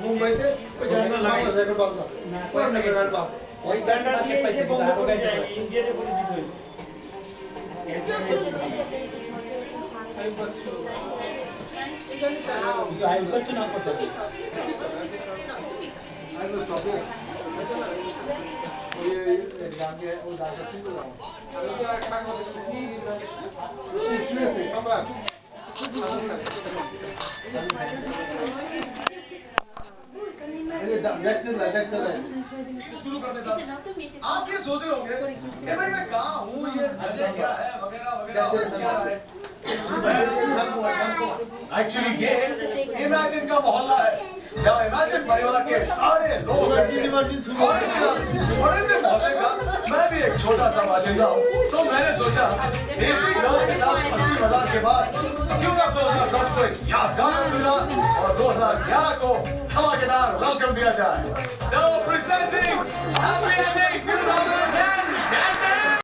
মুম্বাইতে ওই জায়গাটা লাগা যায় বাবা ওই নগর বাবা ওই গানটা দিয়ে এসে বঙ্গবন্ধু যায় ইন্ডিয়াতে পরিচিত হয়েছে आप ये सोच रहे होंगे कि भाई मैं कहाँ हूँ, ये जगह क्या है वगैरह वगैरह क्या है। एक्चुअली ये इमेजिन का मोहल्ला है जहाँ इमेजिन परिवार के सारे लोग और इस मोहल्ले का मैं भी एक छोटा सा बाशिंदा हूँ। तो मैंने सोचा देसी गर्ल के साथ 80,000 के बाद क्यों ना 2010 को एक यादगार मिला और 2011 को धमाकेदार वेलकम दिया जाए। So presenting Happy Ending 2000